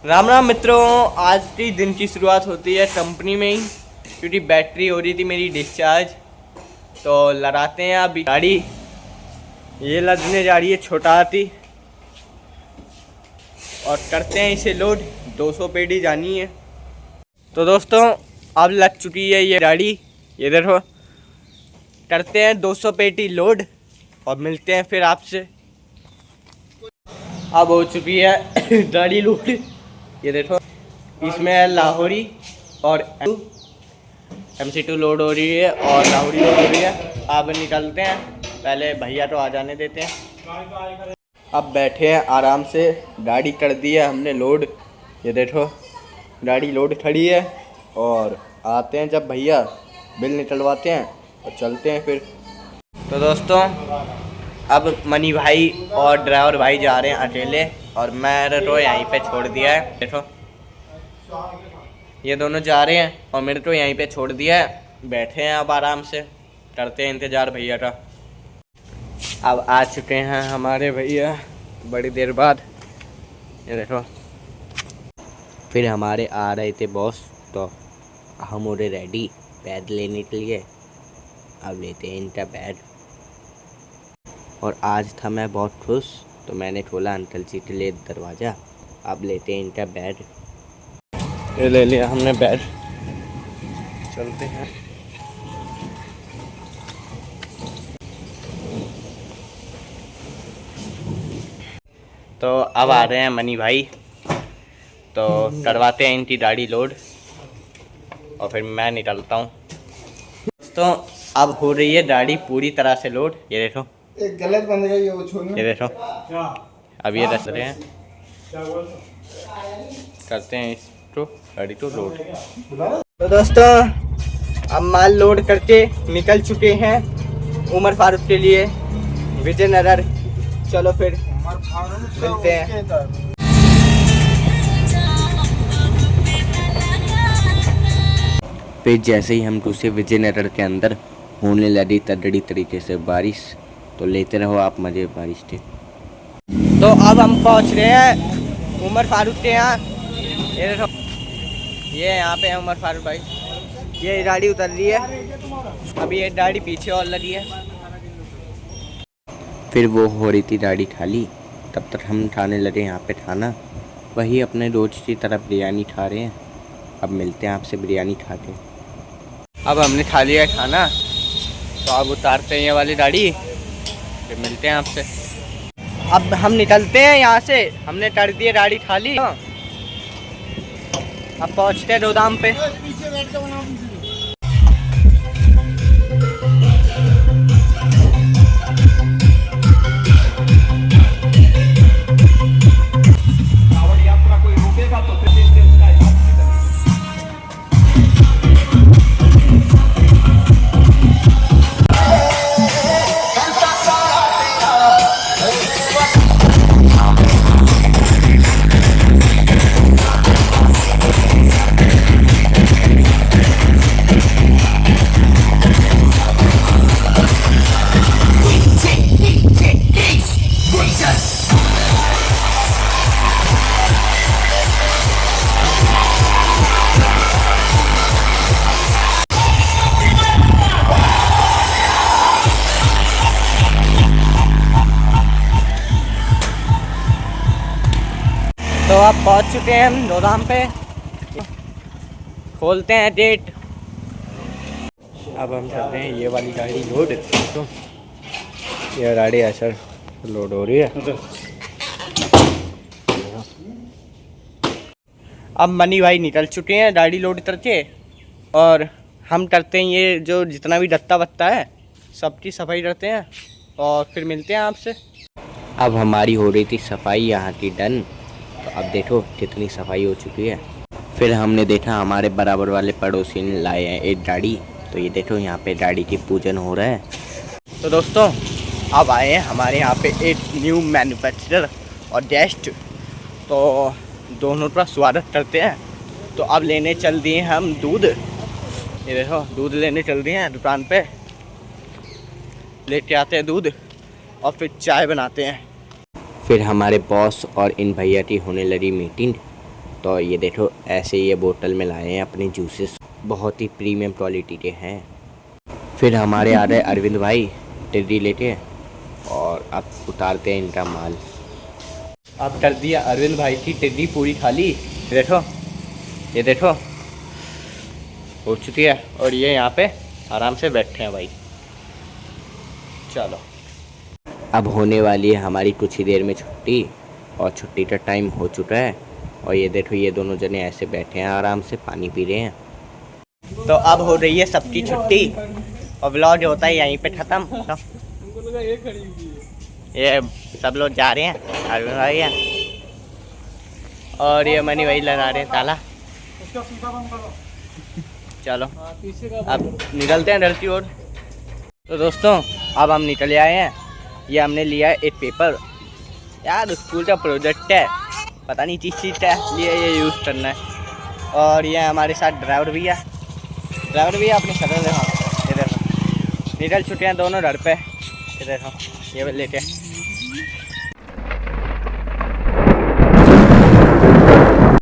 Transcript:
राम राम मित्रों। आज की दिन की शुरुआत होती है कंपनी में ही, क्योंकि बैटरी हो रही थी मेरी डिस्चार्ज। तो लड़ाते हैं अभी गाड़ी, ये लदने जा रही है छोटा हाथी, और करते हैं इसे लोड। 200 पेटी जानी है। तो दोस्तों अब लग चुकी है ये गाड़ी, ये देखो। करते हैं 200 पेटी लोड और मिलते हैं फिर आपसे। अब हो चुकी है गाड़ी लोड, ये देखो। इसमें है लाहौरी और MC2 लोड हो रही है और लाहौरी लोड हो रही है। अब निकलते हैं, पहले भैया तो आ जाने देते हैं। अब बैठे हैं आराम से, गाड़ी कर दी है हमने लोड, ये देखो गाड़ी लोड खड़ी है। और आते हैं जब भैया बिल निकलवाते हैं और चलते हैं फिर। तो दोस्तों अब मनी भाई और ड्राइवर भाई जा रहे हैं अकेले, और मैं तो यहीं पे छोड़ दिया है। देखो ये दोनों जा रहे हैं और मेरे को यहीं पे छोड़ दिया है। बैठे हैं अब आराम से, करते हैं इंतज़ार भैया का। अब आ चुके हैं हमारे भैया बड़ी देर बाद, ये देखो। फिर हमारे आ रहे थे बॉस, तो हम हो रहे रेडी बैग लेने के लिए। अब लेते हैं इनका बैग। और आज था मैं बहुत खुश, तो मैंने खोला अंकल जी के लिए दरवाज़ा। अब लेते हैं इनका बैग। ये ले लिया हमने बैग, चलते हैं। तो अब आ रहे हैं मनी भाई, तो करवाते हैं इनकी गाड़ी लोड और फिर मैं निकलता हूँ। दोस्तों अब हो रही है गाड़ी पूरी तरह से लोड, ये देखो। एक गलत बन गई है वो, छोड़ना। ये देखो अब ये रख रहे हैं, करते हैं इसको गाड़ी को लोड। तो दोस्तों अब माल लोड करके निकल चुके हैं उमर फारूक के लिए विजयनगर। चलो फिर मिलते हैं। फिर जैसे ही हम दूसरे विजयनगर के अंदर होने लगी तगड़ी तरीके से बारिश, तो लेते रहो आप मज़े बारिश के। तो अब हम पहुंच रहे हैं उमर फारूक के यहाँ। ये देखो, ये यहाँ पे है उमर फारूक भाई। ये गाड़ी उतर रही है, अभी एक गाड़ी पीछे और लगी है। फिर वो हो रही थी गाड़ी खाली, तब तक हम खाने लगे यहाँ पे खाना। वही अपने रोज की तरह बिरयानी खा रहे हैं। अब मिलते हैं आपसे बिरयानी खा के। अब हमने खा लिया है खाना, तो अब उतारते हैं ये वाली गाड़ी, फिर मिलते हैं आपसे। अब हम निकलते हैं यहाँ से, हमने कर दी है गाड़ी खाली। अब पहुँचते हैं गोदाम पे। तो अब पहुंच चुके हैं हम गोदाम पे, खोलते हैं गेट। अब हम चलते हैं ये वाली गाड़ी लोड। तो ये गाड़ी ऐसा लोड हो रही है। अब मनी भाई निकल चुके हैं गाड़ी लोड करके, और हम करते हैं ये जो जितना भी डत्ता वत्ता है सबकी सफाई करते हैं और फिर मिलते हैं आपसे। अब हमारी हो रही थी सफाई यहाँ की डन। तो अब देखो कितनी सफाई हो चुकी है। फिर हमने देखा हमारे बराबर वाले पड़ोसी ने लाए हैं एक गाड़ी, तो ये देखो यहाँ पे गाड़ी की पूजन हो रहा है। तो दोस्तों अब आए हैं हमारे यहाँ पे एक न्यू मैन्युफैक्चरर और गेस्ट, तो दोनों का स्वागत करते हैं। तो अब लेने चल दिए हम दूध, ये देखो दूध लेने चल दिए हैं दुकान पे। लेके आते हैं दूध और फिर चाय बनाते हैं। फिर हमारे बॉस और इन भैया की होने लगी मीटिंग, तो ये देखो ऐसे ये बोतल में लाए हैं अपने जूसेस, बहुत ही प्रीमियम क्वालिटी के हैं। फिर हमारे आ रहे अरविंद भाई टिड्डी लेके, और अब उतारते हैं इनका माल। अब कर दिया अरविंद भाई की टिड्डी पूरी खाली, देखो ये देखो हो चुकी है, और ये यहाँ पे आराम से बैठे हैं भाई। चलो अब होने वाली है हमारी कुछ ही देर में छुट्टी, और छुट्टी का टाइम हो चुका है। और ये देखो ये दोनों जने ऐसे बैठे हैं आराम से पानी पी रहे हैं। तो अब हो रही है सबकी छुट्टी, और व्लॉग होता है यहीं पे ख़त्म। तो ये सब लोग जा रहे हैं, अरविंद भाई है और ये मनी भाई लगा रहे हैं ताला। चलो अब निकलते हैं घर की ओर। तो दोस्तों अब हम निकल आए हैं। ये हमने लिया है एक पेपर, यार स्कूल का प्रोजेक्ट है, पता नहीं किस चीज़ का लिए ये यूज़ करना है। और ये हमारे साथ ड्राइवर भैया अपनी शक्ल देखो, ये देखो निकल चुके हैं दोनों घर पे, ये देखो ये लेके।